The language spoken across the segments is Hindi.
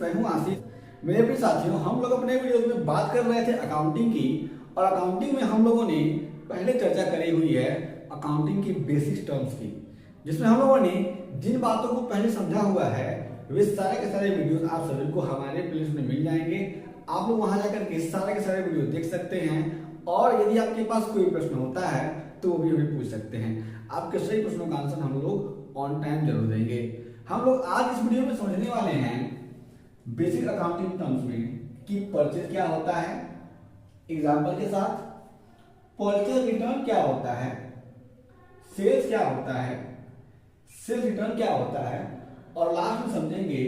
मैं हूं आशीष। मेरे भी साथियों, हम लोग अपने वीडियोस में बात कर रहे थे अकाउंटिंग की, और अकाउंटिंग में हम लोगों ने पहले चर्चा करी हुई है अकाउंटिंग की बेसिक टर्म्स की, जिसमें हम लोगों ने जिन बातों को पहले समझा हुआ है वे सारे के सारे वीडियोस आप सभी को हमारे प्लेलिस्ट में मिल जाएंगे। आप लोग वहां जाकर के सारे के सारे वीडियो देख सकते हैं, और यदि आपके पास कोई प्रश्न होता है तो वो भी हमें पूछ सकते हैं। आपके सही प्रश्नों का आंसर हम लोग ऑन टाइम जरूर देंगे। हम लोग आज इस वीडियो में समझने वाले हैं बेसिक अकाउंटिंग टर्म्स में कि परचेज क्या होता है, एग्जांपल के साथ परचेज रिटर्न क्या होता है, सेल्स क्या होता है, सेल्स रिटर्न क्या होता है, और लास्ट में समझेंगे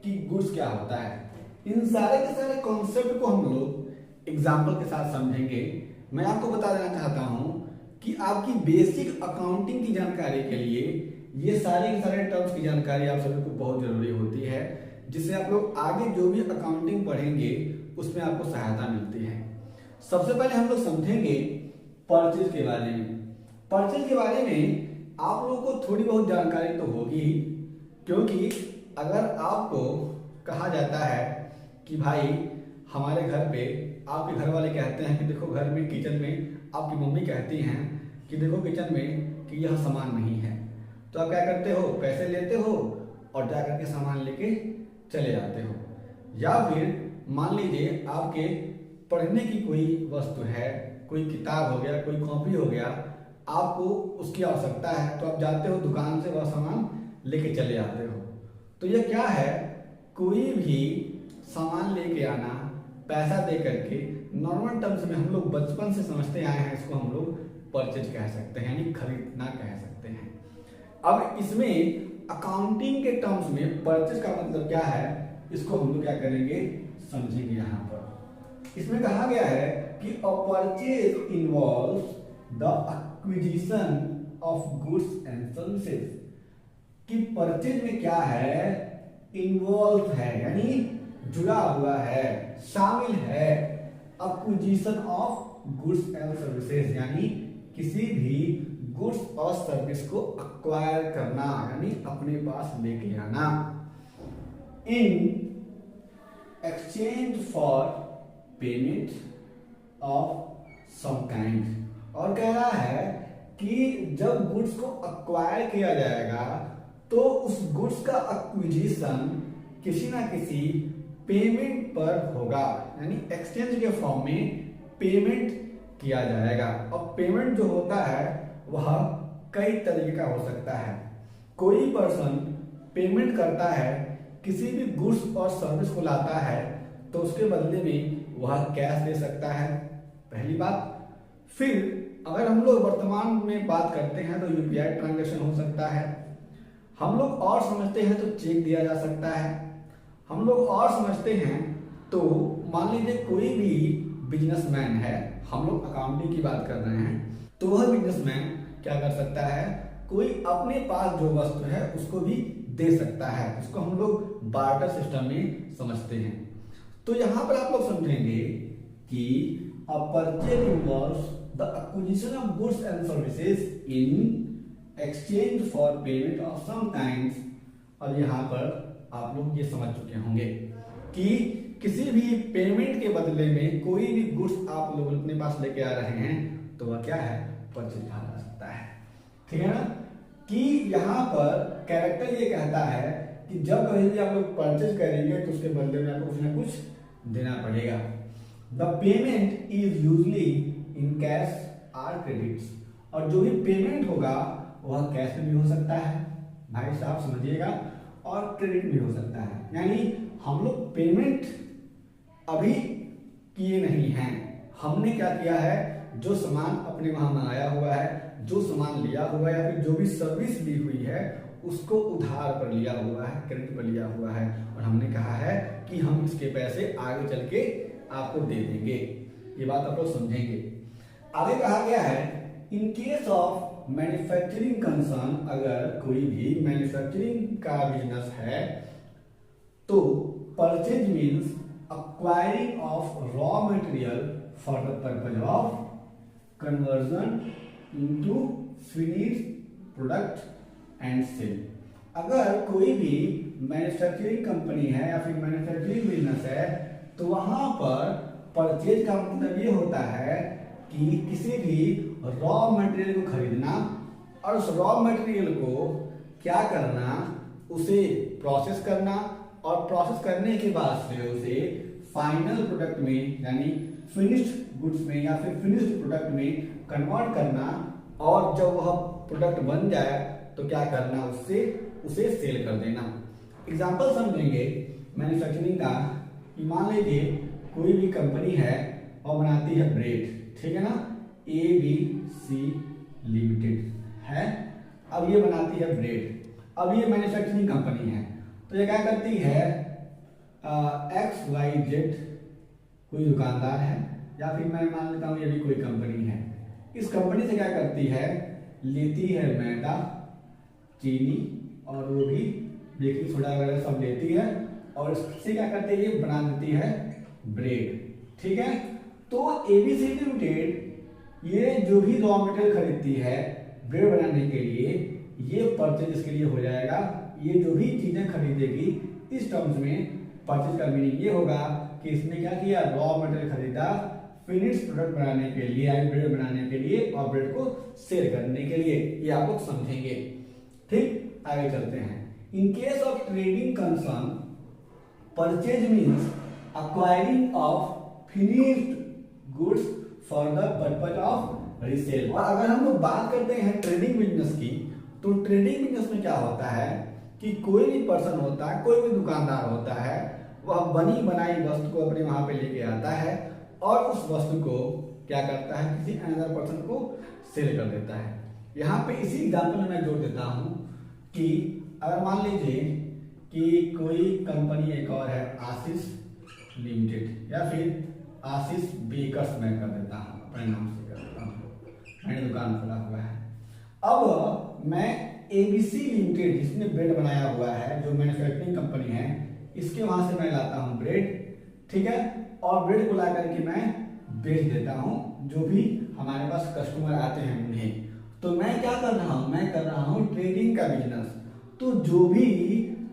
कि गुड्स क्या होता है। इन सारे के सारे कॉन्सेप्ट को हम लोग एग्जांपल के साथ समझेंगे। मैं आपको बता देना चाहता हूं कि आपकी बेसिक अकाउंटिंग की जानकारी के लिए ये सारे के सारे टर्म्स की जानकारी आप सभी को बहुत जरूरी होती है, जिससे आप लोग आगे जो भी अकाउंटिंग पढ़ेंगे उसमें आपको सहायता मिलती है। सबसे पहले हम लोग समझेंगे परचेज के बारे में। परचेज के बारे में आप लोगों को थोड़ी बहुत जानकारी तो होगी, क्योंकि अगर आपको कहा जाता है कि भाई हमारे घर पे आपके घर वाले कहते हैं कि देखो घर में किचन में आपकी मम्मी कहती हैं कि देखो किचन में कि यह सामान नहीं है, तो आप क्या करते हो, पैसे लेते हो और जा करके सामान लेके चले जाते हो। या फिर मान लीजिए आपके पढ़ने की कोई वस्तु है, कोई किताब हो गया, कोई कॉपी हो गया, आपको उसकी आवश्यकता है तो आप जाते हो दुकान से वह सामान लेके चले आते हो। तो यह क्या है, कोई भी सामान लेके आना पैसा दे करके, नॉर्मल टर्म्स में हम लोग बचपन से समझते आए हैं, इसको हम लोग परचेज कह सकते हैं, यानी खरीदना कह सकते हैं। अब इसमें अकाउंटिंग के टर्म्स में परचेज का मतलब क्या है, इसको हम लोग क्या करेंगे, समझेंगे। यहाँ पर इसमें कहा गया है कि a purchase involves the acquisition of goods and services. कि परचेज में क्या है, इन्वॉल्व है, यानी जुड़ा हुआ है, शामिल है acquisition of goods and services, यानी किसी भी गुड्स और सर्विस को अक्वायर करना, यानी अपने पास लेके आना। In exchange for payment of some kind. और कह रहा है कि जब गुड्स को अक्वायर किया जाएगा तो उस गुड्स का एक्विजिशन किसी ना किसी पेमेंट पर होगा, यानी एक्सचेंज के फॉर्म में पेमेंट किया जाएगा। और पेमेंट जो होता है वह कई तरीके का हो सकता है। कोई पर्सन पेमेंट करता है, किसी भी गुड्स और सर्विस को लाता है तो उसके बदले में वह कैश दे सकता है, पहली बात। फिर अगर हम लोग वर्तमान में बात करते हैं तो यूपीआई ट्रांजैक्शन हो सकता है। हम लोग और समझते हैं तो चेक दिया जा सकता है। हम लोग और समझते हैं तो मान लीजिए कोई भी बिजनेसमैन है, हम लोग अकाउंटिंग की बात कर रहे हैं, तो वह बिजनेसमैन क्या कर सकता है, कोई अपने पास जो वस्तु है उसको भी दे सकता है। उसको हम लोग बार्टर सिस्टम में समझते हैं। तो यहां पर आप लोग समझेंगे कि a purchase involves the acquisition of goods and services in exchange for payment of some kinds. और यहाँ पर आप लोग ये समझ चुके होंगे कि किसी भी पेमेंट के बदले में कोई भी गुड्स आप लोग अपने पास लेके आ रहे हैं तो वह क्या है, परचेज कहा जा सकता है। ठीक है ना, कि यहाँ पर कैरेक्टर ये कहता है कि जब कभी भी आप लोग परचेज करेंगे तो उसके बदले में आपको कुछ ना कुछ देना पड़ेगा। The payment is usually in cash or credits. और जो भी पेमेंट होगा वह कैश में भी हो सकता है, भाई साहब समझिएगा, और क्रेडिट भी हो सकता है। यानी हम लोग पेमेंट अभी किए नहीं हैं, हमने क्या किया है, जो सामान अपने वहां मंगाया हुआ है, जो सामान लिया हुआ है, या फिर जो भी सर्विस ली हुई है उसको उधार पर लिया हुआ है, क्रेडिट पर लिया हुआ है, और हमने कहा है कि हम इसके पैसे आगे चल के आपको दे देंगे। ये बात आप लोग समझेंगे। आगे कहा गया है in case of manufacturing concern, अगर कोई भी मैन्युफैक्चरिंग का बिजनेस है तो purchase means acquiring of raw material for the purpose of conversion into finished product and sale। अगर कोई भी मैन्युफैक्चरिंग कंपनी है या फिर मैन्युफैक्चरिंग बिजनेस है तो वहां पर परचेज का मतलब ये होता है कि किसी भी रॉ मटेरियल को खरीदना और उस रॉ मटेरियल को क्या करना, उसे प्रोसेस करना और प्रोसेस करने के बाद से उसे फाइनल प्रोडक्ट में यानी फिनिश्ड गुड्स में या फिर फिनिश्ड प्रोडक्ट में कन्वर्ट करना और जब वह प्रोडक्ट बन जाए तो क्या करना, उससे उसे सेल कर देना। एग्जांपल समझेंगे मैन्युफैक्चरिंग का। मान लीजिए कोई भी कंपनी है और बनाती है ब्रेड, ठीक है ना, ABC लिमिटेड है। अब ये बनाती है ब्रेड। अब ये मैन्युफैक्चरिंग कंपनी है तो ये क्या करती है, XYZ कोई दुकानदार है या फिर मैं मान लेता हूँ ये भी कोई कंपनी है। इस कंपनी से क्या करती है, लेती है मैदा, चीनी और वो भी बेकिंग सोडा वगैरह सब लेती है और इससे क्या करती है, ये बना देती है ब्रेड, ठीक है। तो ABC लिमिटेड ये जो भी रॉ मटेरियल खरीदती है ब्रेड बनाने के लिए, ये परचेज इसके लिए हो जाएगा। ये जो भी चीजें खरीदेगी इस टर्म्स में परचेज का मीनिंग ये होगा कि इसने क्या किया, रॉ मटेरियल खरीदा फिनिश्ड प्रोडक्ट बनाने के लिए यानी ब्रेड बनाने के लिए और ब्रेड को सेल करने के लिए। ये आप लोग समझेंगे, ठीक। आगे चलते हैं। In case of trading concern purchase means acquiring of finished goods for the purpose of resale। और अगर हम लोग बात करते हैं ट्रेडिंग बिजनेस की तो ट्रेडिंग बिजनेस में क्या होता है कि कोई भी पर्सन होता है, कोई भी दुकानदार होता है, वह बनी बनाई वस्तु को अपने वहां पे लेके आता है और उस वस्तु को क्या करता है, किसी अनदर पर्सन को सेल कर देता है। यहाँ पे इसी एग्जाम्पल में मैं जोड़ देता हूँ कि अगर मान लीजिए कि कोई कंपनी एक और है आशीष लिमिटेड या फिर आशीष बेकर्स, मैं कर देता हूँ अपने नाम से कर देता हूँ, मैंने दुकान खोला हुआ है। अब मैं ABC लिमिटेड जिसने ब्रेड बनाया हुआ है, जो मैन्युफैक्चरिंग कंपनी है, इसके वहां से मैं लाता हूँ ब्रेड, ठीक है, और ब्रेड को ला करके मैं बेच देता हूँ जो भी हमारे पास कस्टमर आते हैं उन्हें। तो मैं क्या कर रहा हूँ, मैं कर रहा हूँ ट्रेडिंग का बिजनेस। तो जो भी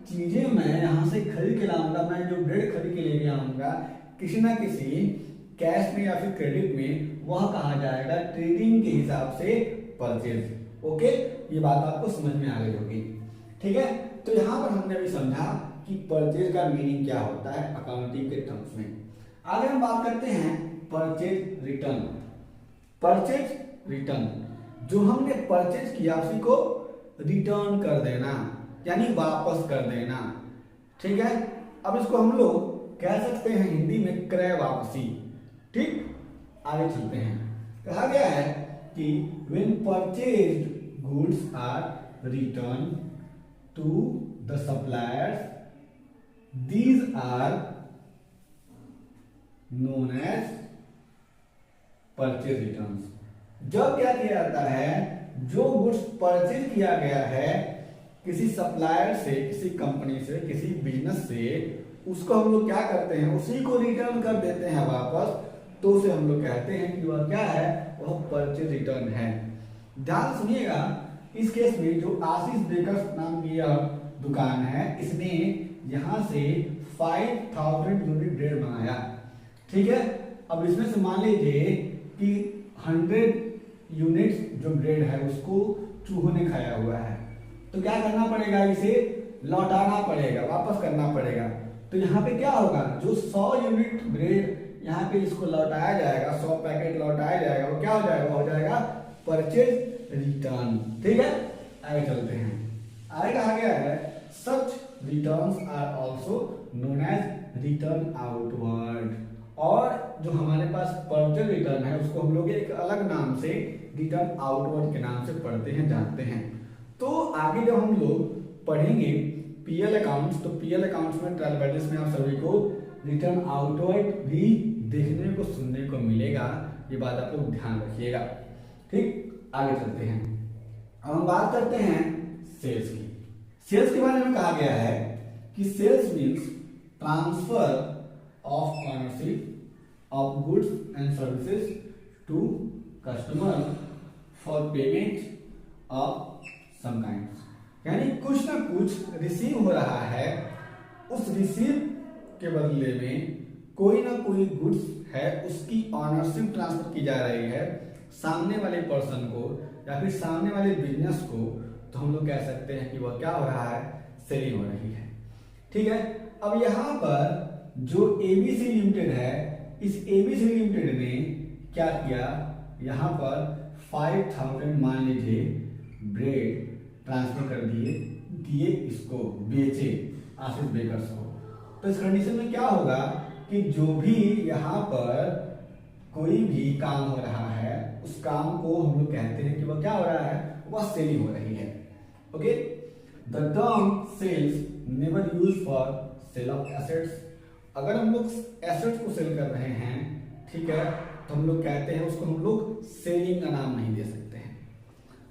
चीजें मैं यहाँ से खरीद के लाऊंगा, मैं जो ब्रेड खरीद के लेके आऊंगा किसी ना किसी कैश में या फिर क्रेडिट में, वह कहा जाएगा ट्रेडिंग के हिसाब से परचेज। ओके, ये बात आपको समझ में आ गई होगी, ठीक है। तो यहाँ पर हमने भी समझा कि परचेज का मीनिंग क्या होता है अकाउंटिंग के टर्म्स में। आगे हम बात करते हैं परचेज रिटर्न। परचेज रिटर्न, जो हमने परचेज किया उसी को रिटर्न कर देना यानी वापस कर देना, ठीक है। अब इसको हम लोग कह सकते हैं हिंदी में क्रय वापसी, ठीक। आगे चलते हैं। कहा गया है कि when purchased goods are returned to the suppliers, these are known as purchase returns। जब क्या किया जाता है, जो गुड्स परचेज किया गया है किसी सप्लायर से, किसी कंपनी से, किसी बिजनेस से, उसको हम लोग क्या करते हैं, उसी को रिटर्न कर देते हैं वापस, तो उसे हम लोग कहते हैं कि वह क्या है, वह परचेज रिटर्न है। ध्यान सुनिएगा, इस केस में जो आशीष बेकर्स नाम की यह दुकान है, इसने यहां से 5000 यूनिट ब्रेड मंगाया, ठीक है। अब इसमें से मान लीजिए कि 100 यूनिट जो ब्रेड है उसको चूहों ने खाया हुआ है, तो क्या करना पड़ेगा, इसे लौटाना पड़ेगा, वापस करना पड़ेगा। तो यहाँ पे क्या होगा, जो 100 यूनिट ब्रेड यहाँ पे इसको लौटाया जाएगा, 100 पैकेट लौटाया जाएगा, वो क्या हो जाएगा, हो जाएगा परचेज रिटर्न, ठीक है। आगे चलते हैं। आगे कहा गया है such returns are also known as return outward. और जो हमारे पास परचेज रिटर्न है उसको हम लोग एक अलग नाम से रिटर्न आउटवर्ड के नाम से पढ़ते हैं, जानते हैं। तो आगे जब हम लोग पढ़ेंगे पीएल अकाउंट्स, तो पीएल अकाउंट्स में ट्रायल बैलेंस में आप सभी को रिटर्न आउटवर्ड भी देखने को सुनने को मिलेगा, ये बात आप लोग ध्यान रखिएगा, ठीक। आगे चलते हैं। अब हम बात करते हैं सेल्स की। सेल्स के बारे में कहा गया है कि sales means transfer of ownership of goods and services to customer for payment of some kind. यानी कुछ ना कुछ रिसीव हो रहा है, उस रिसीव के बदले में कोई ना कोई गुड्स है, उसकी ऑनरशिप ट्रांसफर की जा रही है सामने वाले पर्सन को या फिर सामने वाले बिजनेस को, तो हम लोग कह सकते हैं कि वह क्या हो रहा है, सेलिंग हो रही है। ठीक है। अब यहाँ पर जो एबीसी लिमिटेड है, इस एबीसी लिमिटेड ने क्या किया, यहाँ पर 5000 मान लीजिए ब्रेड ट्रांसफर कर दिए इसको, बेचे आशीष बेकर्स को। तो इस कंडीशन में क्या होगा कि जो भी यहाँ पर कोई भी काम हो रहा है, उस काम को हम लोग कहते हैं कि वह क्या हो रहा है, वह सेलिंग हो रही है। Okay, the term sales never use for sale of assets. अगर हम लोग एसेट्स को सेल कर रहे हैं, ठीक है, तो हम लोग कहते हैं उसको, हम लोग सेलिंग का नाम नहीं दे सकते हैं।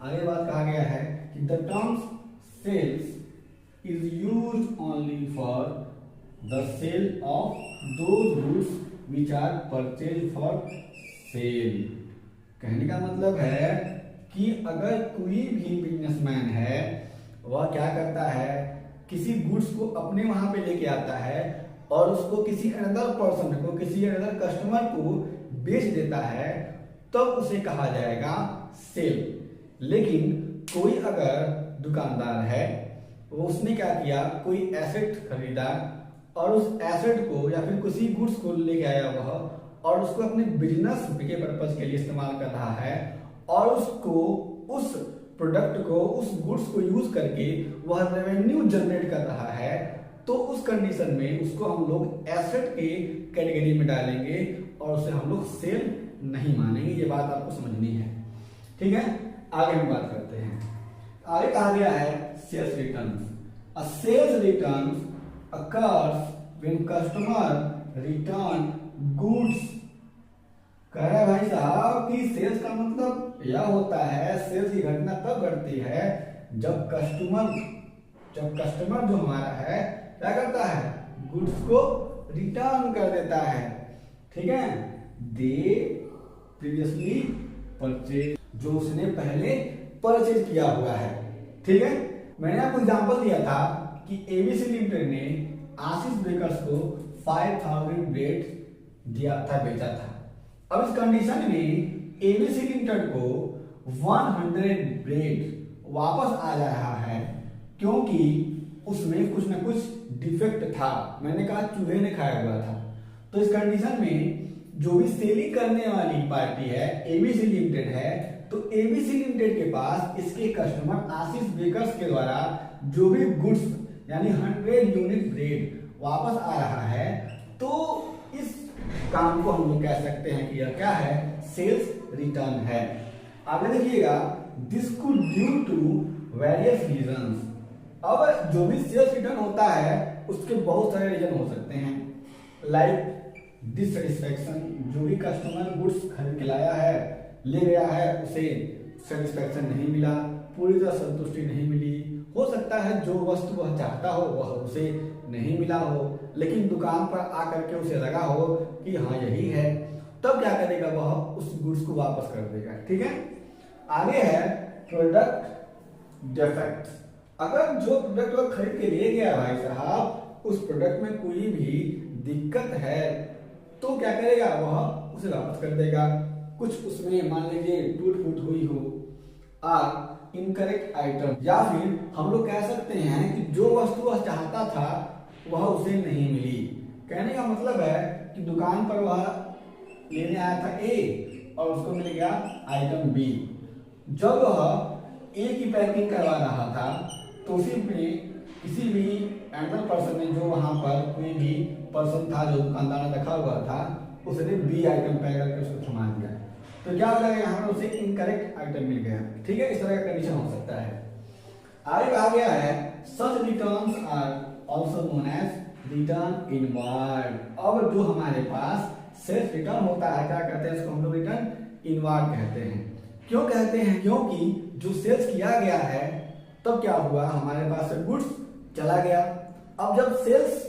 आगे बात कहा गया है कि the term sales is used only for the sale of those goods which are purchase for sale. कहने का मतलब है कि अगर कोई भी बिजनेसमैन है, वह क्या करता है, किसी गुड्स को अपने वहां पे लेके आता है और उसको किसी अनदर पर्सन को, किसी अनदर कस्टमर को बेच देता है, तब उसे कहा जाएगा सेल। लेकिन कोई अगर दुकानदार है, वो उसने क्या किया, कोई एसेट खरीदा और उस एसेट को या फिर किसी गुड्स को लेके आया वह, और उसको अपने बिजनेस के पर्पज के लिए इस्तेमाल कर रहा है, और उसको उस प्रोडक्ट को, उस गुड्स को यूज करके वह रेवेन्यू जनरेट कर रहा है, तो उस कंडीशन में उसको हम लोग एसेट के कैटेगरी में डालेंगे और उसे हम लोग सेल नहीं मानेंगे। ये बात आपको समझनी है। ठीक है, आगे हम बात करते हैं। आगे कहा गया है sales returns. A sales returns occurs when customer return goods। कह रहा है भाई साहब कि सेल्स का मतलब यह होता है, सेल्स की घटना तब घटती है जब कस्टमर जो हमारा है क्या करता है, गुड्स को रिटर्न कर देता है। ठीक है, दे प्रीवियसली परचेज, जो उसने पहले परचेज किया हुआ है। ठीक है, मैंने आपको एग्जांपल दिया था कि एबीसी लिमिटेड ने आशीष बेकर्स को 5000 ब्रेड दिया था, बेचा था। अब इस कंडीशन में एबीसी लिमिटेड को 100 ब्रेड वापस आ जा रहा है, क्योंकि उसमें कुछ ना कुछ डिफेक्ट था। मैंने कहा चूहे ने खाया हुआ था। तो इस कंडीशन में जो भी सेलिंग करने वाली पार्टी है, एबीसी लिमिटेड है, तो एबीसी लिमिटेड के पास इसके कस्टमर आशीष बेकर्स के द्वारा जो भी गुड्स यानी 100 यूनिट ब्रेड वापस आ रहा है, तो इस काम को हम लोग कह सकते हैं कि यह क्या है, सेल्स रिटर्न है। आगे देखिएगा, this could due to various reasons. अब जो भी सेल्स रिटर्न होता है उसके बहुत सारे रीजन हो सकते हैं, लाइक डिससेटिस्फैक्शन। जो भी कस्टमर गुड्स खरीद के लाया है, ले गया है, उसे सेटिस्फैक्शन नहीं मिला, पूरी तरह संतुष्टि नहीं मिली। हो सकता है जो वस्तु वह चाहता हो वह उसे नहीं मिला हो, लेकिन दुकान पर आकर के उसे लगा हो कि हाँ यही है, तब क्या करेगा, वह उस गुड्स को वापस कर देगा। ठीक है, आगे है प्रोडक्ट डिफेक्ट। अगर जो प्रोडक्ट वह खरीद के ले गया भाई साहब, उस प्रोडक्ट में कोई भी दिक्कत है, तो क्या करेगा, वह उसे वापस कर देगा। कुछ उसमें मान लीजिए टूट फूट हुई हो, इनकरेक्ट आइटम, या फिर हम लोग कह सकते हैं कि जो वस्तु वह चाहता था वह उसे नहीं मिली। कहने का मतलब है कि दुकान पर वह लेने आया था ए और उसको मिल गया आइटम बी। जब वह ए की पैकिंग करवा रहा था, तो उसी में किसी भी अनदर पर्सन ने, जो वहां पर कोई भी पर्सन था जो दुकानदार ने रखा हुआ था, उसने बी आइटम पैक करके उसको थमा दिया, तो क्या हो जाएगा, यहाँ पर उसे इनकरेक्ट आइटम मिल गया। ठीक है, इस तरह का कंडीशन हो सकता है। आगे कहा गया है such returns are also known as return inward. अब जो हमारे पास सेल्स रिटर्न होता है, क्या कहते हैं इसको, हम लोग रिटर्न इनवार्ड कहते हैं। क्यों कहते हैं, क्योंकि जो सेल्स किया गया है, तब क्या हुआ, हमारे पास से गुड्स चला गया। अब जब सेल्स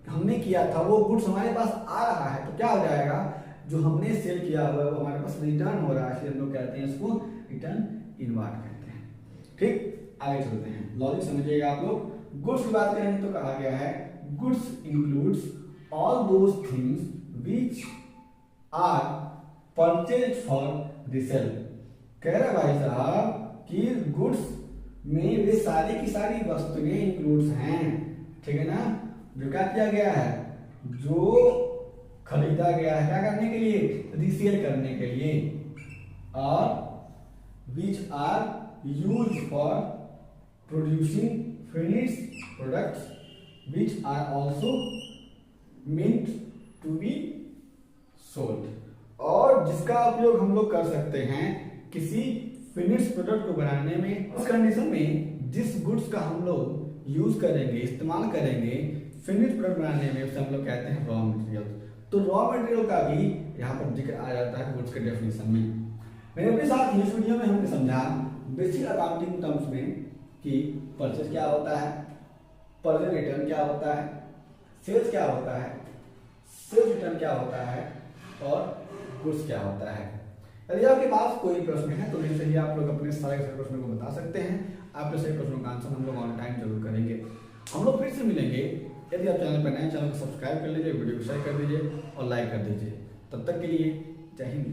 हमने किया था, वो गुड्स हमारे पास आ रहा है, तो क्या हो जाएगा, जो हमने सेल किया हुआ है वो हमारे पास रिटर्न हो रहा है, इसलिए हम लोग कहते हैं इसको रिटर्न इनवार्ड कहते हैं। ठीक, आगे चलते हैं, लॉजिक समझिएगा आप लोग। गुड्स की बात करेंगे तो कहा गया है goods includes all those things which are purchase for resale. कह रहा भाई साहब कि गुड्स में वे सारी की सारी वस्तुएं इंक्लूड्स हैं, ठीक है ना, जो क्या किया गया है, जो खरीदा गया है क्या करने के लिए, रीसेल करने के लिए, और which are use for producing finished products which are also meant to be sold, और जिसका उपयोग हम लोग कर सकते हैं किसी फिनिश्ड प्रोडक्ट को बनाने में। उस कंडीशन में जिस गुड्स का हम लोग यूज करेंगे, इस्तेमाल करेंगे फिनिश्ड प्रोडक्ट बनाने में, उसे हम लोग कहते हैं रॉ मटेरियल। तो रॉ मटेरियल का भी यहाँ पर जिक्र आ जाता है गुड्स के डेफिनेशन में। मेरे अपने साथ इस वीडियो में हमने समझा बेसिक अकाउंटिंग टर्म्स में कि परचेज क्या होता है, परचेज रिटर्न क्या होता है, सेल्स क्या होता है, सेल्स रिटर्न क्या होता है, और गुड्स क्या होता है। यदि आपके पास कोई प्रश्न है तो निश्चय आप लोग अपने सारे प्रश्नों को बता सकते हैं। आपके सभी प्रश्नों का आंसर हम लोग ऑन टाइम जरूर करेंगे। हम लोग फिर से मिलेंगे। यदि आप चैनल पर नए, चैनल को सब्सक्राइब कर लीजिए, वीडियो को शेयर कर दीजिए और लाइक कर दीजिए। तब तक के लिए जय हिंद।